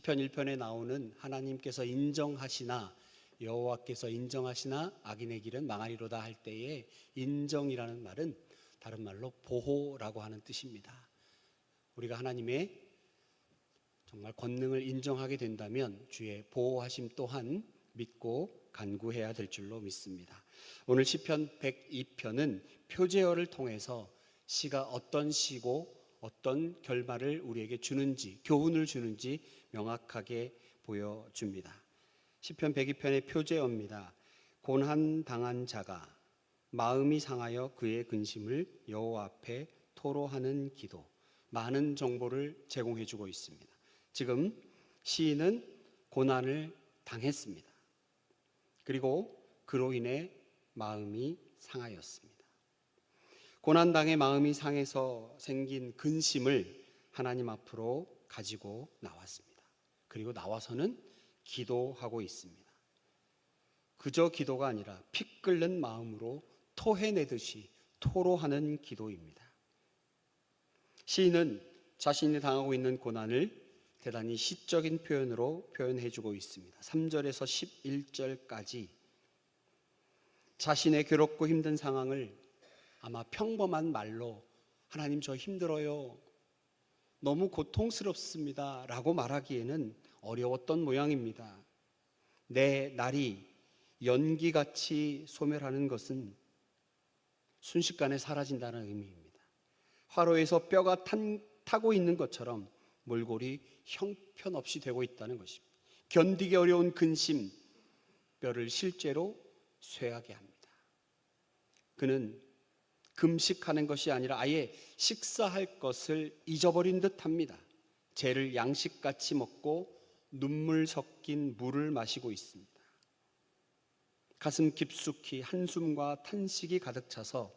시편 1편에 나오는 하나님께서 인정하시나 여호와께서 인정하시나 악인의 길은 망하리로다 할 때에 인정이라는 말은 다른 말로 보호라고 하는 뜻입니다. 우리가 하나님의 정말 권능을 인정하게 된다면 주의 보호하심 또한 믿고 간구해야 될 줄로 믿습니다. 오늘 시편 102편은 표제어를 통해서 시가 어떤 시고 어떤 결말을 우리에게 주는지, 교훈을 주는지 명확하게 보여줍니다. 시편 102편의 표제어입니다. 고난당한 자가 마음이 상하여 그의 근심을 여호와 앞에 토로하는 기도. 많은 정보를 제공해주고 있습니다. 지금 시인은 고난을 당했습니다. 그리고 그로 인해 마음이 상하였습니다. 고난당해 마음이 상해서 생긴 근심을 하나님 앞으로 가지고 나왔습니다. 그리고 나와서는 기도하고 있습니다. 그저 기도가 아니라 피 끓는 마음으로 토해내듯이 토로하는 기도입니다. 시인은 자신이 당하고 있는 고난을 대단히 시적인 표현으로 표현해주고 있습니다. 3절에서 11절까지 자신의 괴롭고 힘든 상황을 아마 평범한 말로 하나님 저 힘들어요, 너무 고통스럽습니다 라고 말하기에는 어려웠던 모양입니다. 내 날이 연기같이 소멸하는 것은 순식간에 사라진다는 의미입니다. 화로에서 뼈가 타고 있는 것처럼 몰골이 형편없이 되고 있다는 것입니다. 견디기 어려운 근심, 뼈를 실제로 쇠하게 합니다. 그는 금식하는 것이 아니라 아예 식사할 것을 잊어버린 듯 합니다. 죄를 양식같이 먹고 눈물 섞인 물을 마시고 있습니다. 가슴 깊숙이 한숨과 탄식이 가득 차서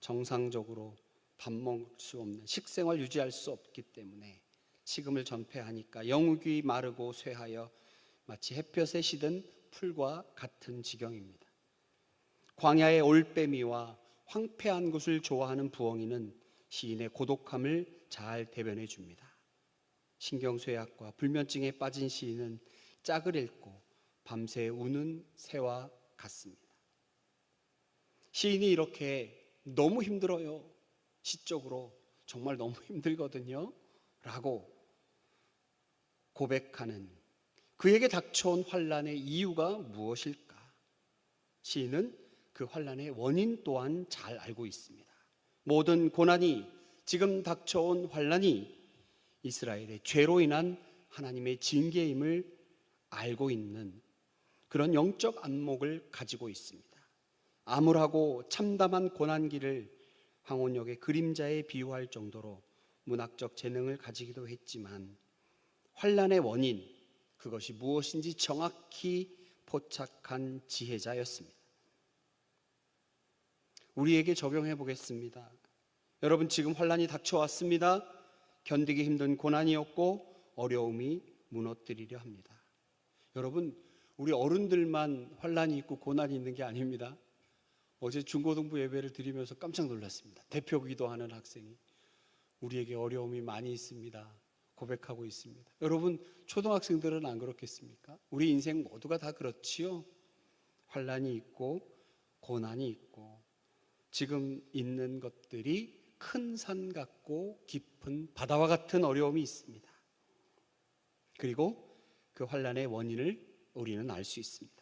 정상적으로 밥 먹을 수 없는 식생활 유지할 수 없기 때문에 식음을 전폐하니까 영육이 마르고 쇠하여 마치 햇볕에 시든 풀과 같은 지경입니다. 광야의 올빼미와 황폐한 곳을 좋아하는 부엉이는 시인의 고독함을 잘 대변해 줍니다. 신경쇠약과 불면증에 빠진 시인은 짝을 읽고 밤새 우는 새와 같습니다. 시인이 이렇게 너무 힘들어요, 시적으로 정말 너무 힘들거든요 라고 고백하는 그에게 닥쳐온 환난의 이유가 무엇일까? 시인은 그 환난의 원인 또한 잘 알고 있습니다. 모든 고난이, 지금 닥쳐온 환난이 이스라엘의 죄로 인한 하나님의 징계임을 알고 있는 그런 영적 안목을 가지고 있습니다. 암울하고 참담한 고난기를 황혼역의 그림자에 비유할 정도로 문학적 재능을 가지기도 했지만 환난의 원인, 그것이 무엇인지 정확히 포착한 지혜자였습니다. 우리에게 적용해 보겠습니다. 여러분, 지금 환난이 닥쳐왔습니다. 견디기 힘든 고난이었고 어려움이 무너뜨리려 합니다. 여러분, 우리 어른들만 환난이 있고 고난이 있는 게 아닙니다. 어제 중고등부 예배를 드리면서 깜짝 놀랐습니다. 대표 기도하는 학생이 우리에게 어려움이 많이 있습니다 고백하고 있습니다. 여러분, 초등학생들은 안 그렇겠습니까? 우리 인생 모두가 다 그렇지요. 환난이 있고 고난이 있고 지금 있는 것들이 큰 산 같고 깊은 바다와 같은 어려움이 있습니다. 그리고 그 환난의 원인을 우리는 알 수 있습니다.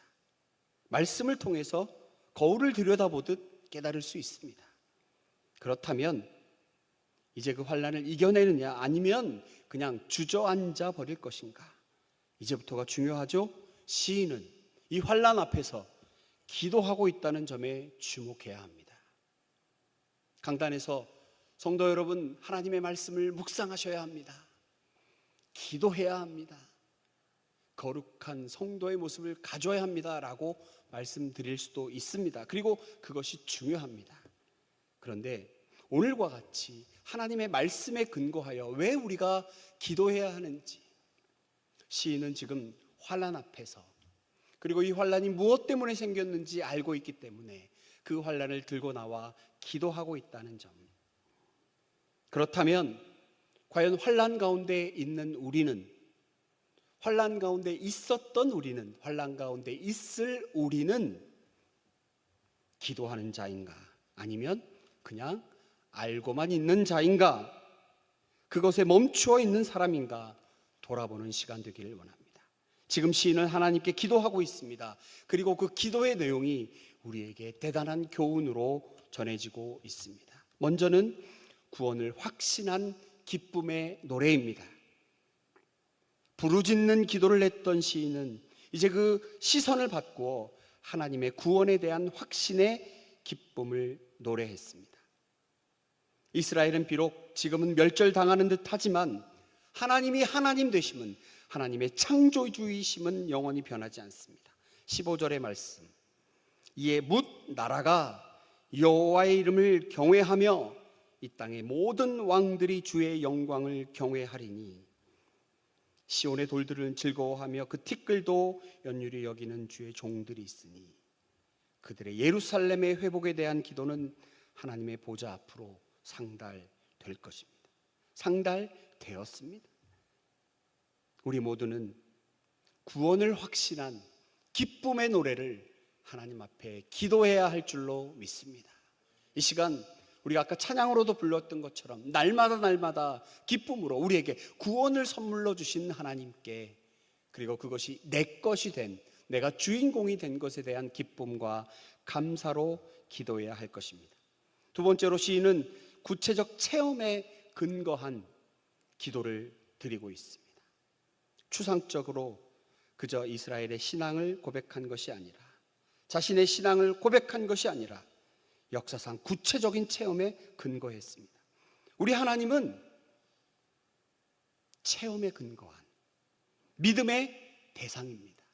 말씀을 통해서 거울을 들여다보듯 깨달을 수 있습니다. 그렇다면 이제 그 환난을 이겨내느냐 아니면 그냥 주저앉아 버릴 것인가? 이제부터가 중요하죠. 시인은 이 환난 앞에서 기도하고 있다는 점에 주목해야 합니다. 강단에서 성도 여러분, 하나님의 말씀을 묵상하셔야 합니다. 기도해야 합니다. 거룩한 성도의 모습을 가져야 합니다라고 말씀드릴 수도 있습니다. 그리고 그것이 중요합니다. 그런데 오늘과 같이 하나님의 말씀에 근거하여 왜 우리가 기도해야 하는지, 시인은 지금 환난 앞에서, 그리고 이 환난이 무엇 때문에 생겼는지 알고 있기 때문에 그 환난을 들고 나와 기도하고 있다는 점. 그렇다면 과연 환난 가운데 있는 우리는 환난 가운데 있었던 우리는, 환난 가운데 있을 우리는 기도하는 자인가? 아니면 그냥 알고만 있는 자인가? 그것에 멈추어 있는 사람인가? 돌아보는 시간 되기를 원합니다. 지금 시인은 하나님께 기도하고 있습니다. 그리고 그 기도의 내용이 우리에게 대단한 교훈으로 전해지고 있습니다. 먼저는 구원을 확신한 기쁨의 노래입니다. 부르짖는 기도를 했던 시인은 이제 그 시선을 바꾸어 하나님의 구원에 대한 확신의 기쁨을 노래했습니다. 이스라엘은 비록 지금은 멸절당하는 듯 하지만 하나님이 하나님 되심은, 하나님의 창조주이심은 영원히 변하지 않습니다. 15절의 말씀, 이에 뭇 나라가 여호와의 이름을 경외하며 이 땅의 모든 왕들이 주의 영광을 경외하리니 시온의 돌들은 즐거워하며 그 티끌도 연율히 여기는 주의 종들이 있으니 그들의 예루살렘의 회복에 대한 기도는 하나님의 보좌 앞으로 상달될 것입니다. 상달되었습니다. 우리 모두는 구원을 확신한 기쁨의 노래를 하나님 앞에 기도해야 할 줄로 믿습니다. 이 시간 우리가 아까 찬양으로도 불렀던 것처럼 날마다 기쁨으로 우리에게 구원을 선물로 주신 하나님께, 그리고 그것이 내 것이 된, 내가 주인공이 된 것에 대한 기쁨과 감사로 기도해야 할 것입니다. 두 번째로 시인은 구체적 체험에 근거한 기도를 드리고 있습니다. 추상적으로 그저 이스라엘의 신앙을 고백한 것이 아니라, 자신의 신앙을 고백한 것이 아니라 역사상 구체적인 체험에 근거했습니다. 우리 하나님은 체험에 근거한 믿음의 대상입니다.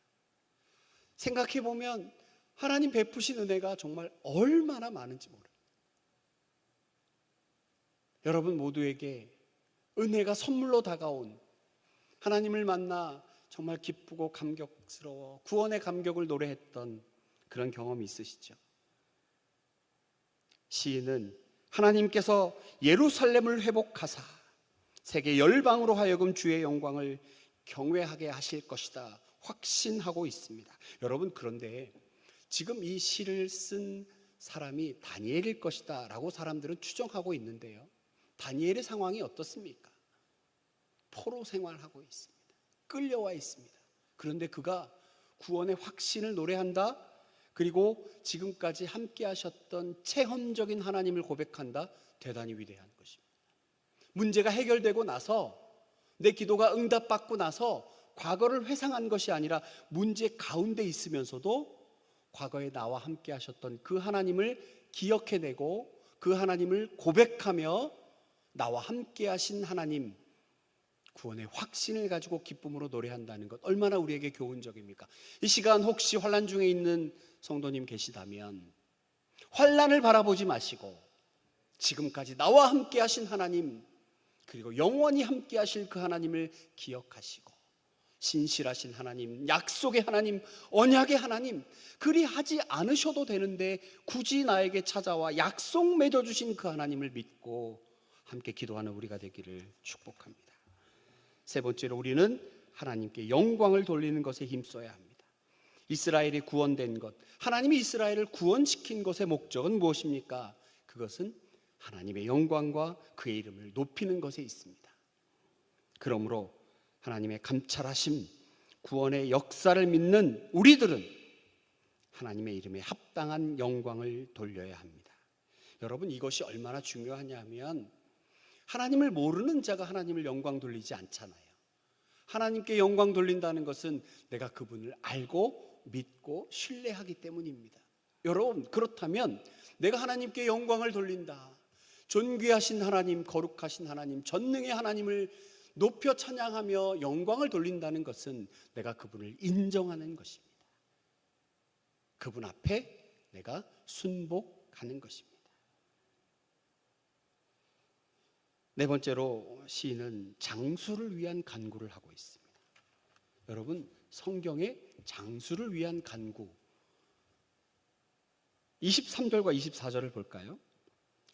생각해 보면 하나님 베푸신 은혜가 정말 얼마나 많은지 모릅니다. 여러분 모두에게 은혜가 선물로 다가온, 하나님을 만나 정말 기쁘고 감격스러워 구원의 감격을 노래했던 그런 경험이 있으시죠? 시인은 하나님께서 예루살렘을 회복하사 세계 열방으로 하여금 주의 영광을 경외하게 하실 것이다 확신하고 있습니다. 여러분, 그런데 지금 이 시를 쓴 사람이 다니엘일 것이다 라고 사람들은 추정하고 있는데요, 다니엘의 상황이 어떻습니까? 포로 생활하고 있습니다. 끌려와 있습니다. 그런데 그가 구원의 확신을 노래한다, 그리고 지금까지 함께 하셨던 체험적인 하나님을 고백한다. 대단히 위대한 것입니다. 문제가 해결되고 나서, 내 기도가 응답받고 나서 과거를 회상한 것이 아니라 문제 가운데 있으면서도 과거에 나와 함께 하셨던 그 하나님을 기억해내고 그 하나님을 고백하며 나와 함께 하신 하나님, 구원의 확신을 가지고 기쁨으로 노래한다는 것, 얼마나 우리에게 교훈적입니까? 이 시간 혹시 환난 중에 있는 성도님 계시다면 환난을 바라보지 마시고 지금까지 나와 함께 하신 하나님, 그리고 영원히 함께 하실 그 하나님을 기억하시고, 신실하신 하나님, 약속의 하나님, 언약의 하나님, 그리 하지 않으셔도 되는데 굳이 나에게 찾아와 약속 맺어주신 그 하나님을 믿고 함께 기도하는 우리가 되기를 축복합니다. 세 번째로, 우리는 하나님께 영광을 돌리는 것에 힘써야 합니다. 이스라엘이 구원된 것, 하나님이 이스라엘을 구원시킨 것의 목적은 무엇입니까? 그것은 하나님의 영광과 그의 이름을 높이는 것에 있습니다. 그러므로 하나님의 감찰하심, 구원의 역사를 믿는 우리들은 하나님의 이름에 합당한 영광을 돌려야 합니다. 여러분, 이것이 얼마나 중요하냐면 하나님을 모르는 자가 하나님을 영광 돌리지 않잖아요. 하나님께 영광 돌린다는 것은 내가 그분을 알고 믿고 신뢰하기 때문입니다. 여러분, 그렇다면 내가 하나님께 영광을 돌린다, 존귀하신 하나님, 거룩하신 하나님, 전능의 하나님을 높여 찬양하며 영광을 돌린다는 것은 내가 그분을 인정하는 것입니다. 그분 앞에 내가 순복하는 것입니다. 네 번째로, 시인은 장수를 위한 간구를 하고 있습니다. 여러분, 성경에 장수를 위한 간구, 23절과 24절을 볼까요?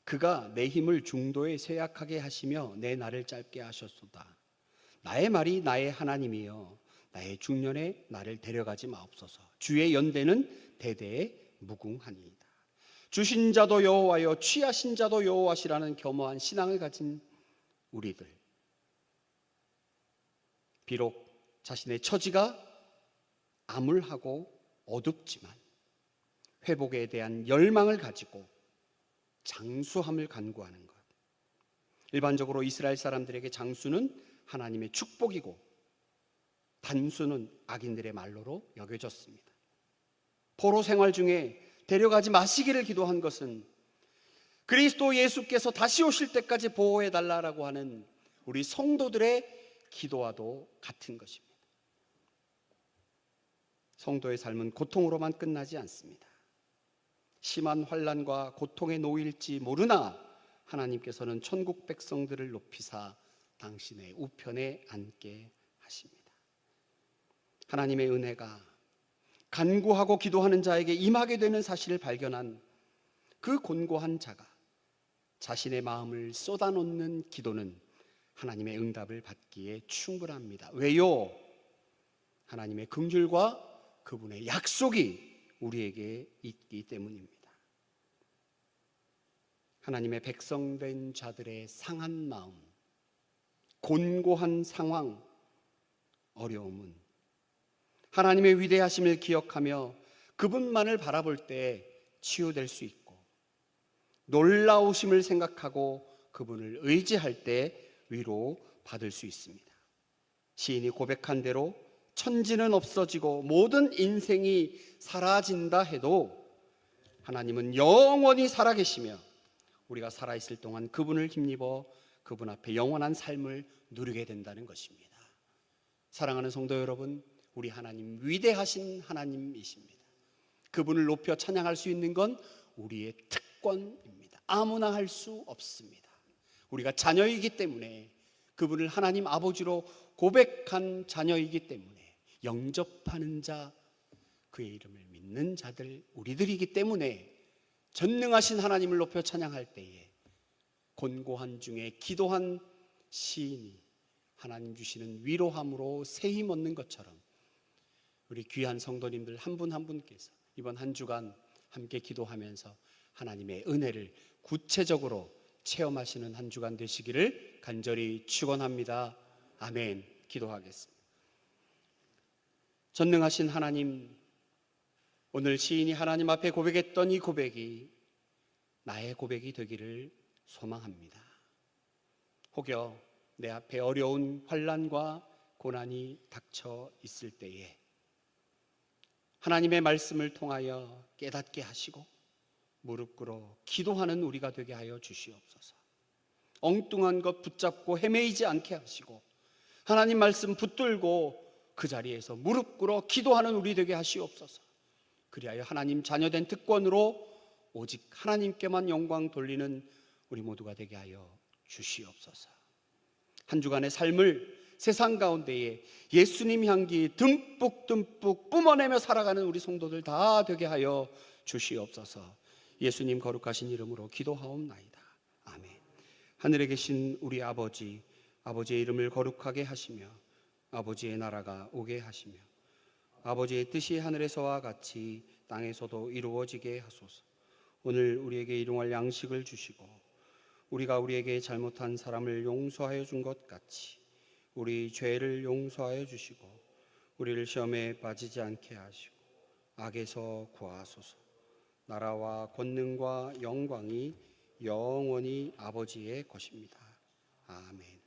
그가 내 힘을 중도에 쇠약하게 하시며 내 날을 짧게 하셨소다. 나의 말이 나의 하나님이여 나의 중년에 나를 데려가지 마옵소서. 주의 연대는 대대에 무궁하니이다. 주신 자도 여호와여 취하신 자도 여호와시라는 겸허한 신앙을 가진 우리들, 비록 자신의 처지가 암울하고 어둡지만 회복에 대한 열망을 가지고 장수함을 간구하는 것. 일반적으로 이스라엘 사람들에게 장수는 하나님의 축복이고 단수는 악인들의 말로로 여겨졌습니다. 포로 생활 중에 데려가지 마시기를 기도한 것은 그리스도 예수께서 다시 오실 때까지 보호해 달라고 하는 우리 성도들의 기도와도 같은 것입니다. 성도의 삶은 고통으로만 끝나지 않습니다. 심한 환난과 고통에 놓일지 모르나 하나님께서는 천국 백성들을 높이사 당신의 우편에 앉게 하십니다. 하나님의 은혜가 간구하고 기도하는 자에게 임하게 되는 사실을 발견한 그 곤고한 자가 자신의 마음을 쏟아놓는 기도는 하나님의 응답을 받기에 충분합니다. 왜요? 하나님의 긍휼과 그분의 약속이 우리에게 있기 때문입니다. 하나님의 백성된 자들의 상한 마음, 곤고한 상황, 어려움은 하나님의 위대하심을 기억하며 그분만을 바라볼 때 치유될 수 있고, 놀라우심을 생각하고 그분을 의지할 때 위로받을 수 있습니다. 시인이 고백한 대로 천지는 없어지고 모든 인생이 사라진다 해도 하나님은 영원히 살아계시며 우리가 살아있을 동안 그분을 힘입어 그분 앞에 영원한 삶을 누리게 된다는 것입니다. 사랑하는 성도 여러분, 우리 하나님 위대하신 하나님이십니다. 그분을 높여 찬양할 수 있는 건 우리의 특권입니다. 아무나 할 수 없습니다. 우리가 자녀이기 때문에, 그분을 하나님 아버지로 고백한 자녀이기 때문에, 영접하는 자, 그의 이름을 믿는 자들 우리들이기 때문에 전능하신 하나님을 높여 찬양할 때에 곤고한 중에 기도한 시인이 하나님 주시는 위로함으로 새 힘 얻는 것처럼 우리 귀한 성도님들 한 분 한 분께서 이번 한 주간 함께 기도하면서 하나님의 은혜를 구체적으로 체험하시는 한 주간 되시기를 간절히 축원합니다. 아멘. 기도하겠습니다. 전능하신 하나님, 오늘 시인이 하나님 앞에 고백했던 이 고백이 나의 고백이 되기를 소망합니다. 혹여 내 앞에 어려운 환난과 고난이 닥쳐 있을 때에 하나님의 말씀을 통하여 깨닫게 하시고 무릎 꿇어 기도하는 우리가 되게 하여 주시옵소서. 엉뚱한 것 붙잡고 헤매이지 않게 하시고 하나님 말씀 붙들고 그 자리에서 무릎 꿇어 기도하는 우리 되게 하시옵소서. 그리하여 하나님 자녀된 특권으로 오직 하나님께만 영광 돌리는 우리 모두가 되게 하여 주시옵소서. 한 주간의 삶을 세상 가운데에 예수님 향기 듬뿍 뿜어내며 살아가는 우리 성도들 다 되게 하여 주시옵소서. 예수님 거룩하신 이름으로 기도하옵나이다. 아멘. 하늘에 계신 우리 아버지, 아버지의 이름을 거룩하게 하시며 아버지의 나라가 오게 하시며 아버지의 뜻이 하늘에서와 같이 땅에서도 이루어지게 하소서. 오늘 우리에게 일용할 양식을 주시고 우리가 우리에게 잘못한 사람을 용서하여 준 것 같이 우리 죄를 용서하여 주시고 우리를 시험에 빠지지 않게 하시고 악에서 구하소서. 나라와 권능과 영광이 영원히 아버지의 것입니다. 아멘.